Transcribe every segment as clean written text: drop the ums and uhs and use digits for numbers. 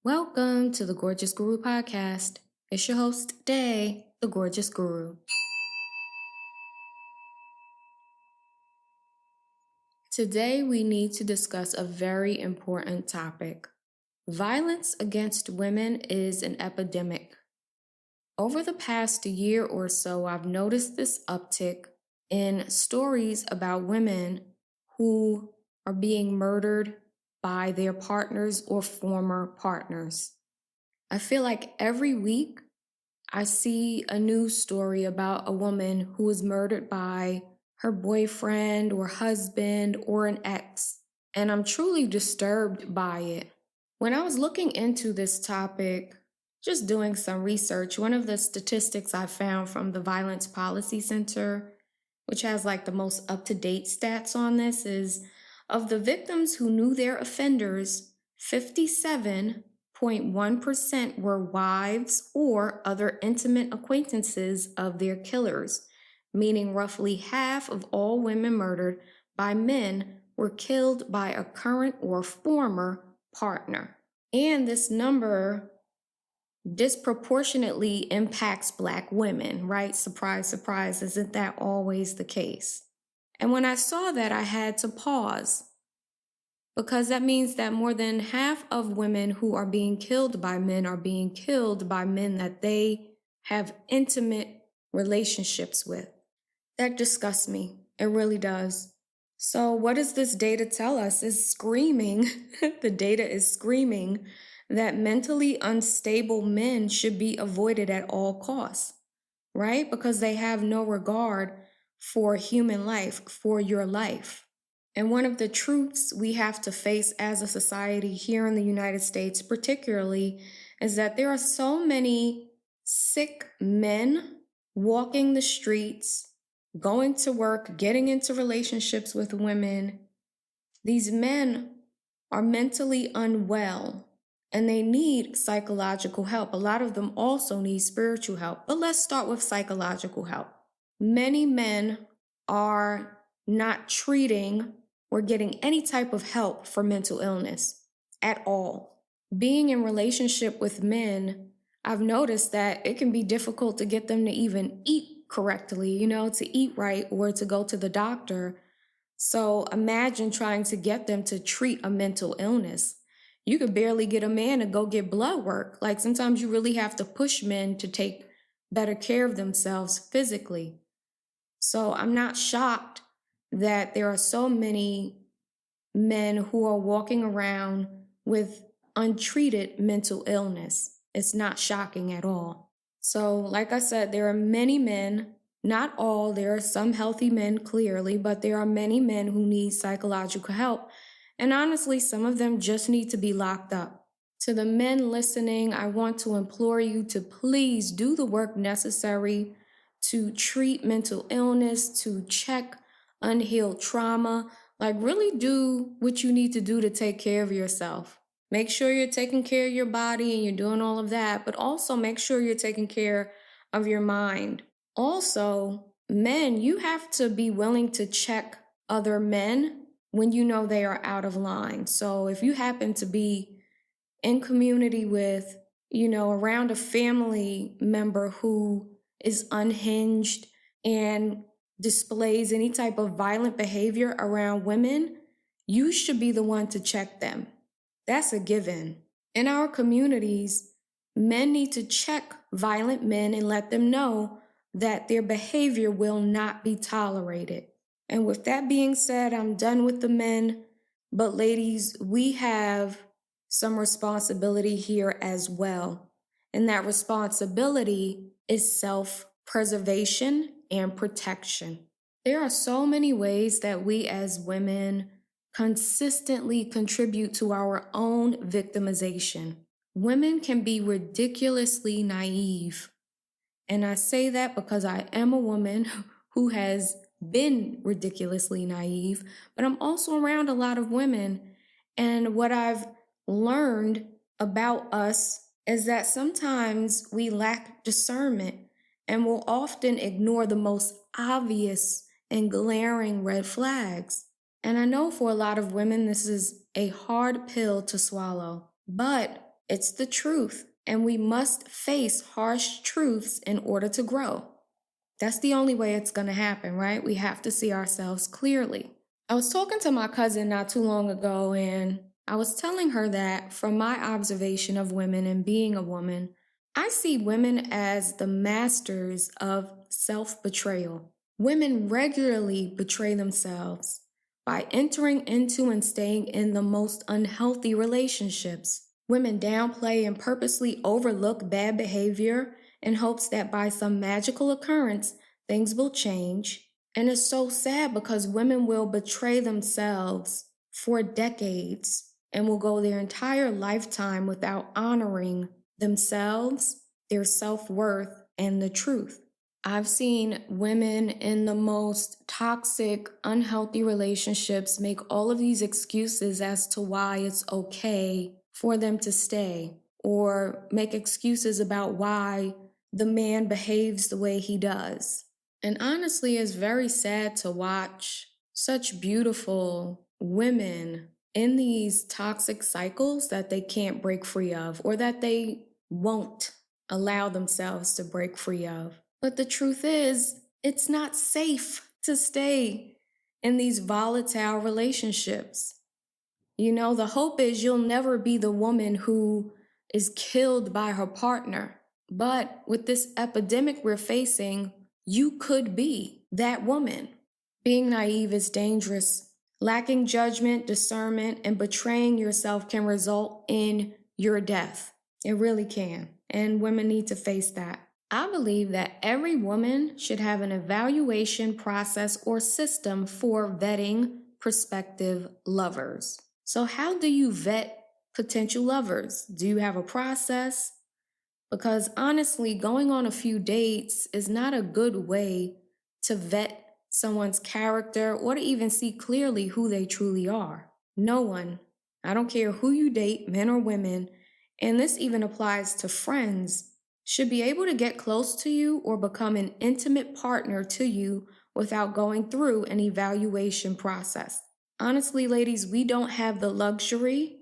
Welcome to the Gorgeous Guru podcast. It's your host, Day, the Gorgeous Guru. Today, we need to discuss a very important topic. Violence against women is an epidemic. Over the past year or so, I've noticed this uptick in stories about women who are being murdered by their partners or former partners. I feel like every week I see a news story about a woman who was murdered by her boyfriend or husband or an ex, and I'm truly disturbed by it. When I was looking into this topic, just doing some research, one of the statistics I found from the Violence Policy Center, which has like the most up-to-date stats on this, is of the victims who knew their offenders, 57.1% were wives or other intimate acquaintances of their killers, meaning roughly half of all women murdered by men were killed by a current or former partner. And this number disproportionately impacts Black women, right? Surprise, surprise, isn't that always the case? And when I saw that, I had to pause, because that means that more than half of women who are being killed by men are being killed by men that they have intimate relationships with. That disgusts me. It really does. So what does this data tell us? It's screaming, the data is screaming that mentally unstable men should be avoided at all costs, right? Because they have no regard for human life, for your life. And one of the truths we have to face as a society here in the United States particularly is that there are so many sick men walking the streets, going to work, getting into relationships with women. These men are mentally unwell and they need psychological help. A lot of them also need spiritual help. But let's start with psychological help. Many men are not treating or getting any type of help for mental illness at all. Being in relationship with men, I've noticed that it can be difficult to get them to even eat correctly, to eat right or to go to the doctor. So imagine trying to get them to treat a mental illness. You could barely get a man to go get blood work. Like sometimes you really have to push men to take better care of themselves physically. So I'm not shocked that there are so many men who are walking around with untreated mental illness. It's not shocking at all. So, like I said, there are many men, not all, there are some healthy men clearly, but there are many men who need psychological help. And honestly, some of them just need to be locked up. To the men listening, I want to implore you to please do the work necessary to treat mental illness, to check unhealed trauma. Like really do what you need to do to take care of yourself. Make sure you're taking care of your body and you're doing all of that, but also make sure you're taking care of your mind. Also, men, you have to be willing to check other men when you know they are out of line. So if you happen to be in community with, around a family member who is unhinged and displays any type of violent behavior around women, you should be the one to check them. That's a given. In our communities, men need to check violent men and let them know that their behavior will not be tolerated. And with that being said, I'm done with the men. But ladies, we have some responsibility here as well. And that responsibility is self-preservation and protection. There are so many ways that we as women consistently contribute to our own victimization. Women can be ridiculously naive. And I say that because I am a woman who has been ridiculously naive, but I'm also around a lot of women. And what I've learned about us is that sometimes we lack discernment and will often ignore the most obvious and glaring red flags. And I know for a lot of women, this is a hard pill to swallow, but It's the truth, and we must face harsh truths in order to grow. That's the only way it's going to happen, right? We have to see ourselves clearly. I was talking to my cousin not too long ago, and I was telling her that from my observation of women and being a woman, I see women as the masters of self-betrayal. Women regularly betray themselves by entering into and staying in the most unhealthy relationships. Women downplay and purposely overlook bad behavior in hopes that by some magical occurrence, things will change. And it's so sad because women will betray themselves for decades and will go their entire lifetime without honoring themselves, their self-worth, and the truth. I've seen women in the most toxic, unhealthy relationships make all of these excuses as to why it's okay for them to stay, or make excuses about why the man behaves the way he does. And honestly, it's very sad to watch such beautiful women in these toxic cycles that they can't break free of, or that they won't allow themselves to break free of. But the truth is, it's not safe to stay in these volatile relationships. You know, the hope is you'll never be the woman who is killed by her partner. But with this epidemic we're facing, you could be that woman. Being naive is dangerous. Lacking judgment, discernment, and betraying yourself can result in your death. It really can. And women need to face that. I believe that every woman should have an evaluation process or system for vetting prospective lovers. So how do you vet potential lovers? Do you have a process? Because honestly, going on a few dates is not a good way to vet someone's character or to even see clearly who they truly are. No one, I don't care who you date, men or women, and this even applies to friends, should be able to get close to you or become an intimate partner to you without going through an evaluation process. Honestly, ladies, we don't have the luxury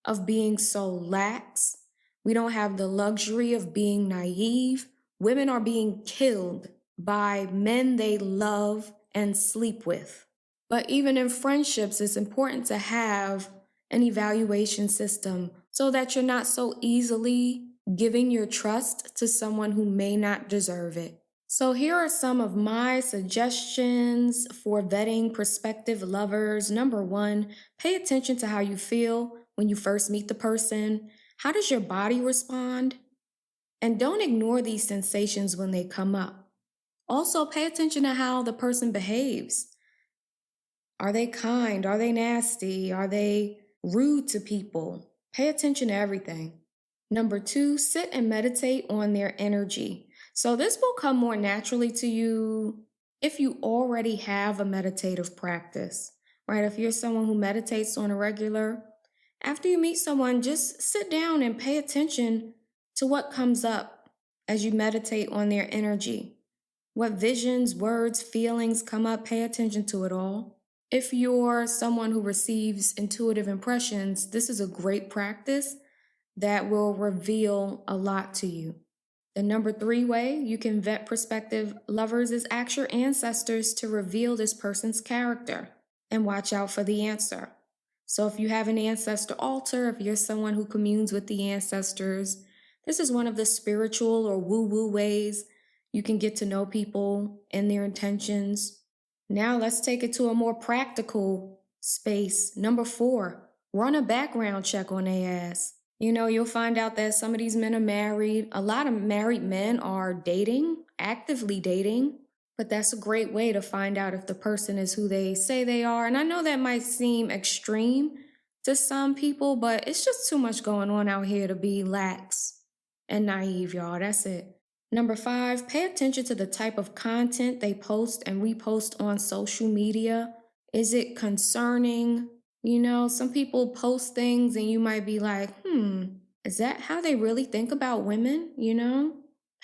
of being so lax. We don't have the luxury of being naive. Women are being killed by men they love and sleep with. But even in friendships, it's important to have an evaluation system so that you're not so easily giving your trust to someone who may not deserve it. So here are some of my suggestions for vetting prospective lovers. Number 1, pay attention to how you feel when you first meet the person. How does your body respond? And don't ignore these sensations when they come up. Also, pay attention to how the person behaves. Are they kind? Are they nasty? Are they rude to people? Pay attention to everything. Number 2, sit and meditate on their energy. So this will come more naturally to you if you already have a meditative practice, right? If you're someone who meditates on a regular, after you meet someone, just sit down and pay attention to what comes up as you meditate on their energy. What visions, words, feelings come up, pay attention to it all. If you're someone who receives intuitive impressions, this is a great practice that will reveal a lot to you. The number 3 way you can vet prospective lovers is ask your ancestors to reveal this person's character and watch out for the answer. So if you have an ancestor altar, if you're someone who communes with the ancestors, this is one of the spiritual or woo-woo ways you can get to know people and their intentions. Now let's take it to a more practical space. Number 4, run a background check on their ass. You know, you'll find out that some of these men are married. A lot of married men are dating, actively dating, but that's a great way to find out if the person is who they say they are. And I know that might seem extreme to some people, but it's just too much going on out here to be lax and naive, y'all. That's it. Number 5, pay attention to the type of content they post and repost on social media. Is it concerning? You know, some people post things and you might be like, is that how they really think about women? You know,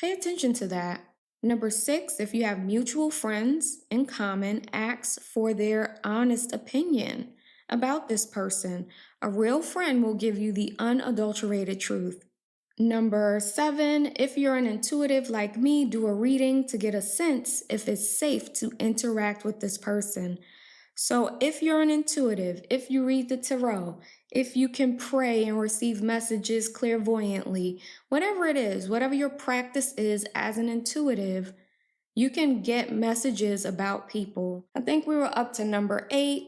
pay attention to that. Number 6, if you have mutual friends in common, ask for their honest opinion. about this person. A real friend will give you the unadulterated truth. Number 7, if you're an intuitive like me, do a reading to get a sense if it's safe to interact with this person. So if you're an intuitive, if you read the tarot, if you can pray and receive messages clairvoyantly, whatever it is, whatever your practice is as an intuitive, you can get messages about people. I think we were up to number 8.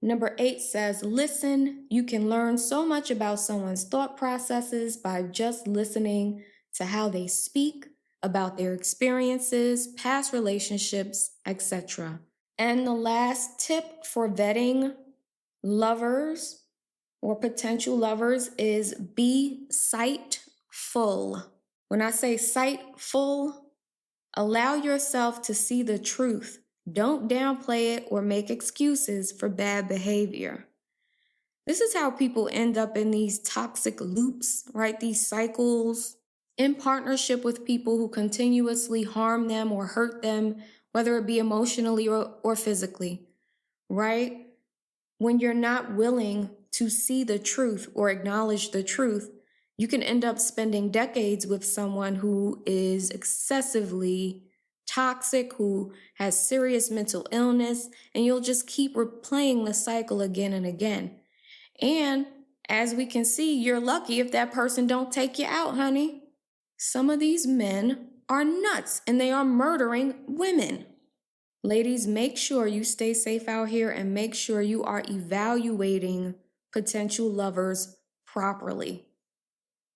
Number 8 says, listen. You can learn so much about someone's thought processes by just listening to how they speak, about their experiences, past relationships, etc. And the last tip for vetting lovers or potential lovers is be sightful. When I say sightful, allow yourself to see the truth. Don't downplay it or make excuses for bad behavior. This is how people end up in these toxic loops, right? These cycles, in partnership with people who continuously harm them or hurt them, whether it be emotionally or physically, right? When you're not willing to see the truth or acknowledge the truth, you can end up spending decades with someone who is excessively toxic, who has serious mental illness, and you'll just keep replaying the cycle again and again. And as we can see, you're lucky if that person don't take you out, honey. Some of these men are nuts and they are murdering women. Ladies, make sure you stay safe out here and make sure you are evaluating potential lovers properly.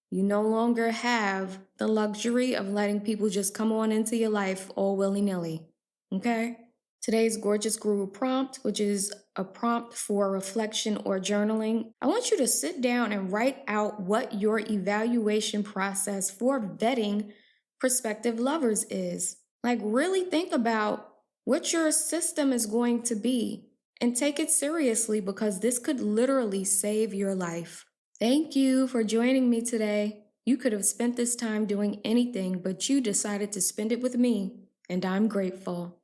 You no longer have the luxury of letting people just come on into your life all willy-nilly, okay? Today's gorgeous guru prompt, which is a prompt for reflection or journaling. I want you to sit down and write out what your evaluation process for vetting prospective lovers is. Like, really think about what your system is going to be and take it seriously, because this could literally save your life. Thank you for joining me today. You could have spent this time doing anything, but you decided to spend it with me, and I'm grateful.